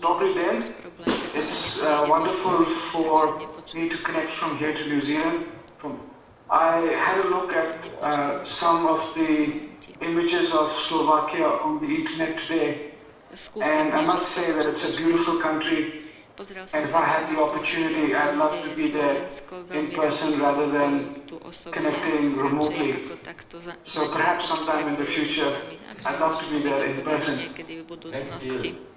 talking then. It's wonderful for me to connect from here to New Zealand. I had a look at some of the images of Slovakia on the internet today, and I must say that it's a beautiful country. And if I had the opportunity, I'd love to be there in person rather than connecting remotely. So perhaps sometime in the future, I'd love to be there in person.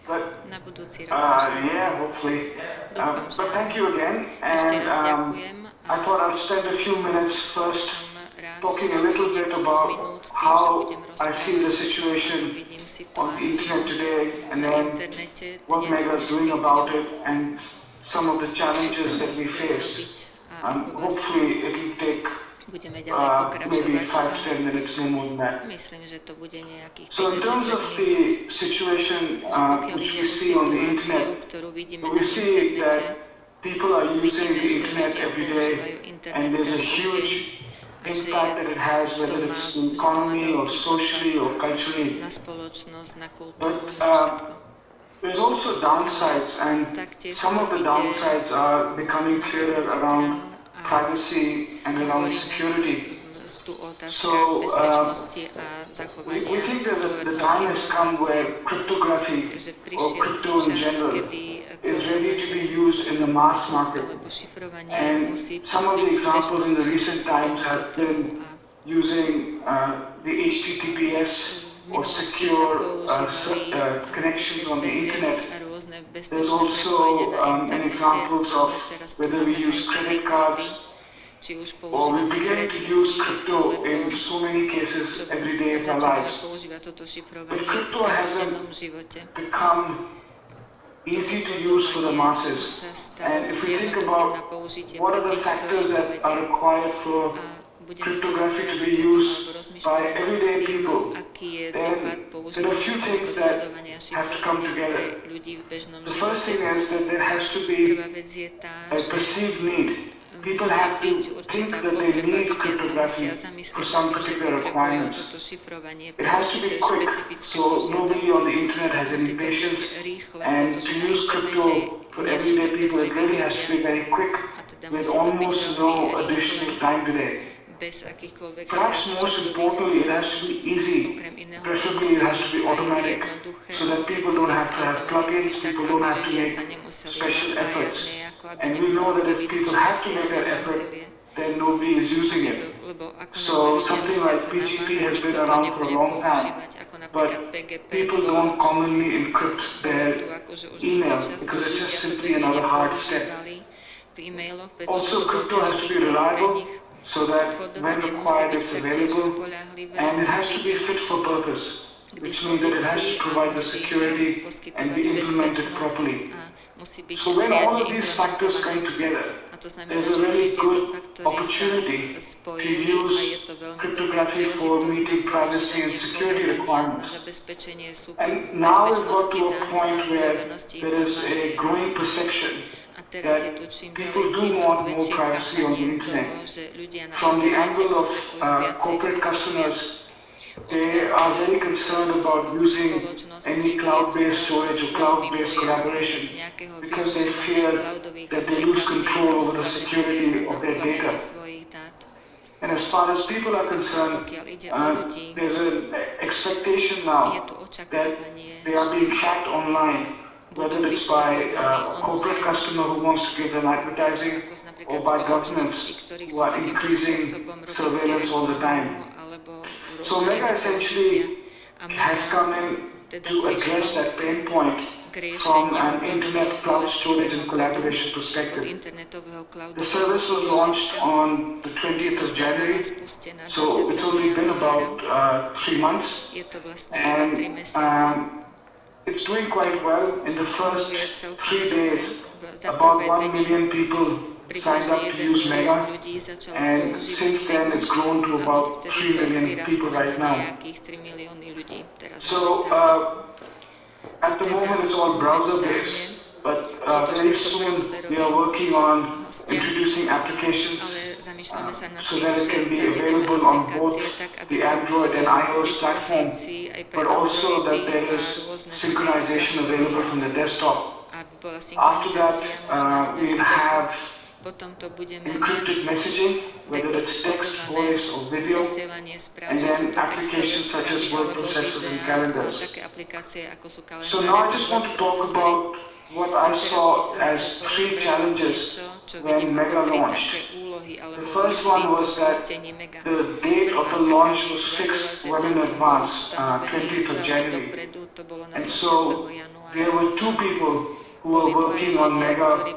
But, yeah, hopefully. But thank you again. And I thought I'd spend a few minutes first talking a little bit about how I see the situation on the internet today, and then what Mega is doing about it, and some of the challenges that we face. Hopefully it will take maybe 5-10 minutes, no more than that. So in terms of the situation which we see on the internet, we see that people are using the internet every day, and there's a huge impact that it has, whether it's in economy or socially or culturally. But there's also downsides, and some of the downsides are becoming clearer around privacy and around security. So we think that the time has come where cryptography, or crypto in general, is ready to be used in the mass market. And some of the examples in the recent times have been using the HTTPS or secure connections on the internet. There's also an example of whether we use credit cards, or we begin to use crypto in so many cases every day of our lives. But crypto hasn't become easy to use for the masses. And if we think about what are the factors that are required for cryptography to be used by everyday people, then there are a few things that have to come together. The first thing is that there has to be a perceived need. People have to think that they need cryptography for some particular requirements. It has to be quick, so nobody on the internet has any patience, and to use crypto for everyday people, it really has to be very quick, with almost no additional time delay. Perhaps most importantly, it has to be easy, preferably it has to be automatic, so that people don't have to have plugins, people don't have to make special efforts. And we know that if people have to make that effort, then nobody is using it. So something like PGP has been around for a long time, but people don't commonly encrypt their emails because it's just simply another hard step. Also, crypto has to be reliable, so that when required it's available, and it has to be fit for purpose, which means that it has to provide the security and be implemented properly. So when all of these factors come together, there's a really good opportunity to use cryptography for meeting privacy and security requirements. And now we've got to a point where there is a growing perception that people do want more privacy on the internet. From the angle of corporate customers, they are very concerned about using any cloud-based storage or cloud-based collaboration because they fear that they lose control over the security of their data. And as far as people are concerned, there's an expectation now that they are being tracked online, whether it's by a corporate customer who wants to give them advertising or by governments who are increasing surveillance all the time. So Mega essentially has come in to address that pain point from an internet cloud storage and collaboration perspective. The service was launched on the 20th of January, so it's only been about 3 months, and it's doing quite well. In the first 3 days, about 1 million people signed up to use Mega, and since then it's grown to about 3 million people right now. So at the moment it's all browser based, but very soon we are working on introducing applications so that it can be available on both the Android and iOS platform, but also that there is synchronization available from the desktop. After that, we'll have encrypted messaging, whether it's text, voice, or video, and then applications such as word processors and calendars. So now I just want to talk about what I saw as 3 challenges when Mega launched. The first one was that the date of the launch was fixed well in advance, 20th of January. And so there were 2 people who were working on Mega on the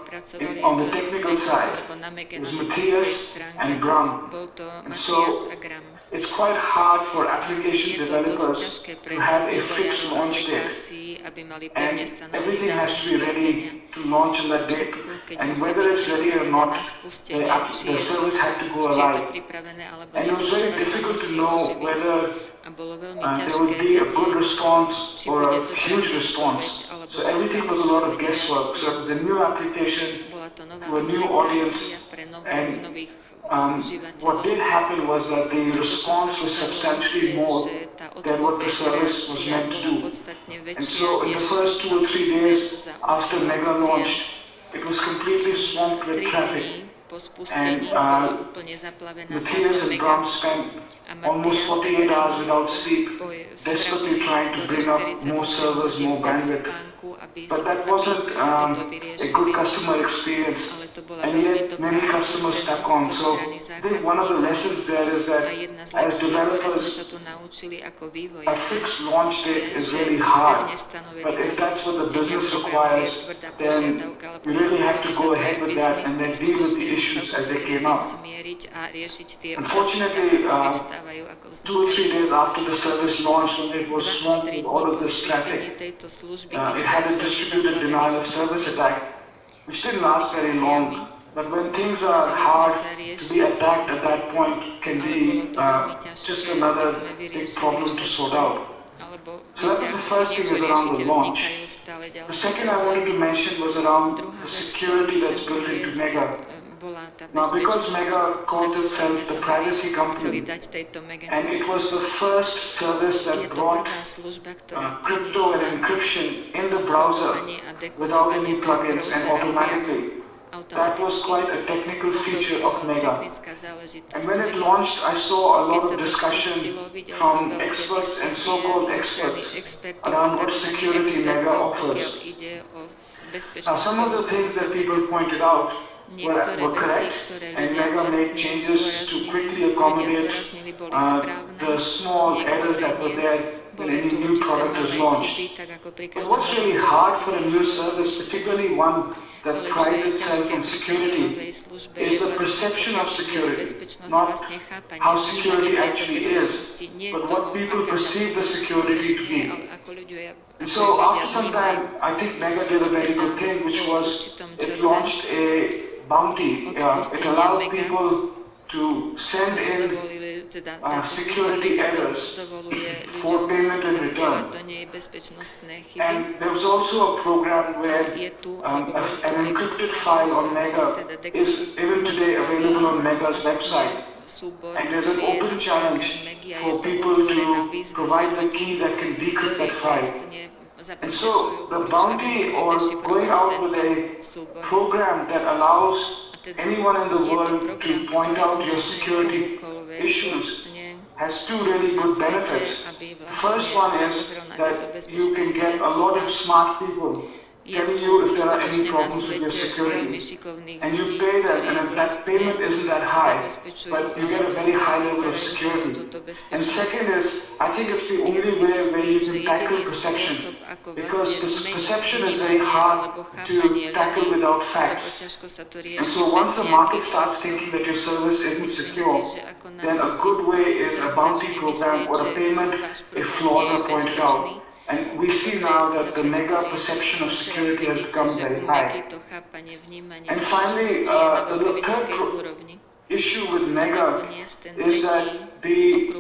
technical side. It was Matthias and Bram. And so it's quite hard for application developers to have a fixed launch date. And everything has to be ready to launch on that date. And whether it's ready or not, the service had to go live. And it was very difficult to know whether there would be a good response or a huge response. So everything was a lot of guesswork. So it was a new application to a new audience. And what did happen was that the response was substantially more than what the service was meant to do. And so in the first 2 or 3 days after Mega launched, it was completely swamped with traffic. And Matthias and Bram spent almost 48 hours without sleep, desperately trying to bring up more servers, more bandwidth. But that wasn't a good customer experience, and yet many customers stuck on. So I think one of the lessons there is that as developers, a fixed launch date is really hard, but if that's what the business requires, then we really have to go ahead with that and then deal with the issues as they came up. Unfortunately, 2 or 3 days after the service launched, when it was swamped with all of this traffic, it had a distributed denial of service attack, which didn't last very long. But when things are hard, to be attacked at that point can be just another big problem to sort out. So that's the first thing is around the launch. The second I wanted to mention was around the security that's built into Mega. Now, because Mega called itself the privacy company, and it was the first service that brought crypto and encryption in the browser without any plugins and automatically. That was quite a technical feature of Mega. And when it launched, I saw a lot of discussion from experts and so-called experts around what security Mega offers. Now, some of the things that people pointed out were correct, and Mega made changes to quickly accommodate the small errors that were there when any new product is launched. But what's really hard for a new service, particularly one that prides itself on security, is the perception of security, not how security actually is, but what people perceive the security to be. And so after some time, I think Mega did a very good thing, which was it launched a bounty. It allowed people to send in security errors for payment and return. And there was also a program where an encrypted file on Mega is even today available on Mega's website. And there's an open challenge for people to provide the key that can decrypt that file. And so the bounty or going out with a program that allows anyone in the world to point out your security issues has 2 really good benefits. The first one is that you can get a lot of smart people telling you if there are any problems with your security. And you pay them, and if that payment isn't that high, but you get a very high level of security. And second is, I think it's the only way where you can tackle perception, because perception is very hard to tackle without facts. And so once the market starts thinking that your service isn't secure, then a good way is a bounty program or a payment if flaws are pointed out. And we see now that the Mega perception of security has become very high. And finally, issue with Mega is that the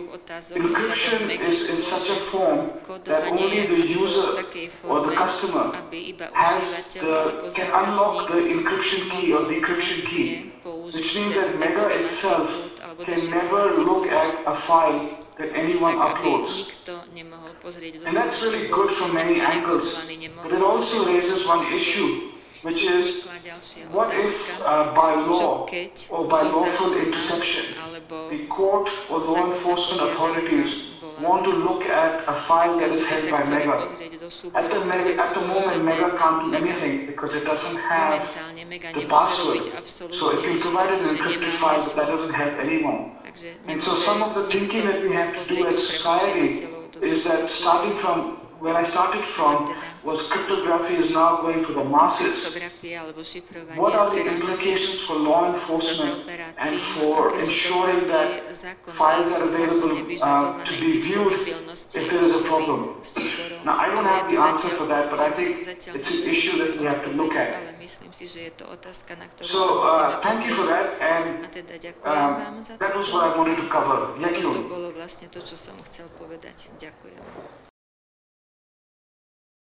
encryption is in such a form that only the user or the customer can unlock the encryption key or decryption key, which means that Mega itself can never look at a file that anyone uploads. And that's really good from many angles, but it also raises one issue, which is, what if by law or by lawful interception, the court or law enforcement authorities want to look at a file that is held by Mega? At the moment, Mega can't do anything because it doesn't have the password. So it can provide an encrypted file, but that doesn't help anyone. And so some of the thinking that we have to do as society is that starting from where I started from was cryptography is now going to the masses. What are the implications for law enforcement and for ensuring that files are available to be viewed if there is a problem? Now, I don't have the answer for that, but I think it's an issue that we have to look at. So, thank you for that, and that was what I wanted to cover. To bolo vlastne to, čo som chcel povedať. Ďakujem.